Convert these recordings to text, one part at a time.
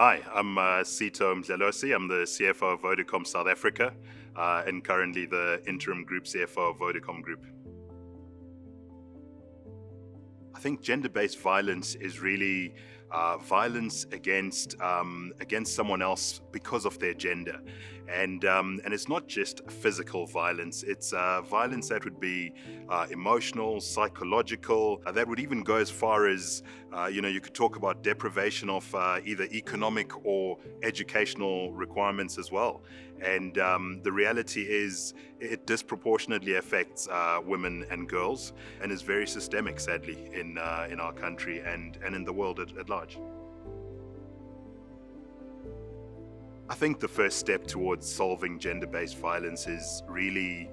Hi, I'm Sitho Mdlalose. I'm the CFO of Vodacom South Africa and currently the interim group CFO of Vodacom Group. I think gender-based violence is really violence against someone else because of their gender, and it's not just physical violence. It's violence that would be emotional, psychological. That would even go as far as you could talk about deprivation of either economic or educational requirements as well. And the reality is, it disproportionately affects women and girls, and is very systemic, sadly, in our country and in the world at large. I think the first step towards solving gender-based violence is really,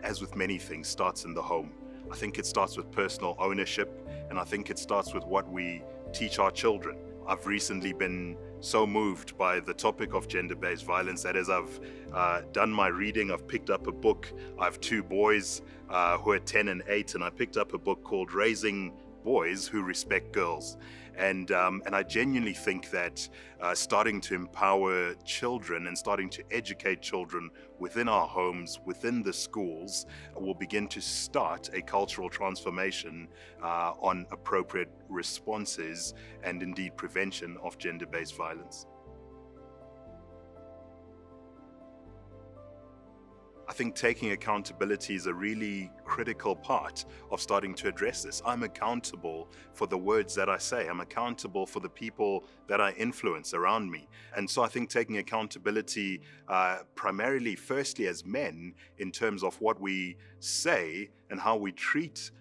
as with many things, starts in the home. I think it starts with personal ownership, and I think it starts with what we teach our children. I've recently been so moved by the topic of gender-based violence that as I've done my reading, I've picked up a book. I have two boys who are 10 and 8, and I picked up a book called Raising Boys Who Respect Girls. And I genuinely think that starting to empower children and starting to educate children within our homes, within the schools, will begin to start a cultural transformation on appropriate responses and indeed prevention of gender-based violence. I think taking accountability is a really critical part of starting to address this. I'm accountable for the words that I say. I'm accountable for the people that I influence around me. And so I think taking accountability primarily, firstly, as men, in terms of what we say and how we treat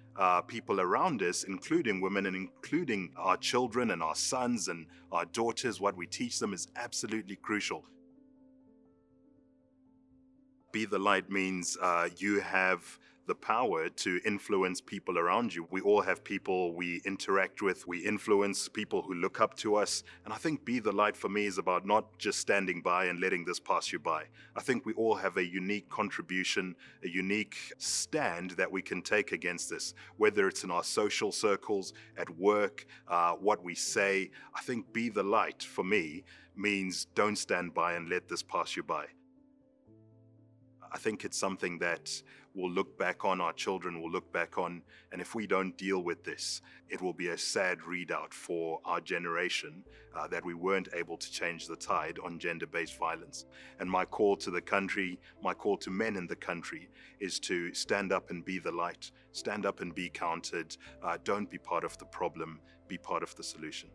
people around us, including women and including our children and our sons and our daughters, what we teach them is absolutely crucial. Be the light means you have the power to influence people around you. We all have people we interact with, we influence people who look up to us. And I think be the light for me is about not just standing by and letting this pass you by. I think we all have a unique contribution, a unique stand that we can take against this, whether it's in our social circles, at work, what we say. I think be the light for me means don't stand by and let this pass you by. I think it's something that we'll look back on, our children will look back on, and if we don't deal with this, it will be a sad readout for our generation that we weren't able to change the tide on gender-based violence. And my call to the country, my call to men in the country is to stand up and be the light, stand up and be counted, don't be part of the problem, be part of the solution.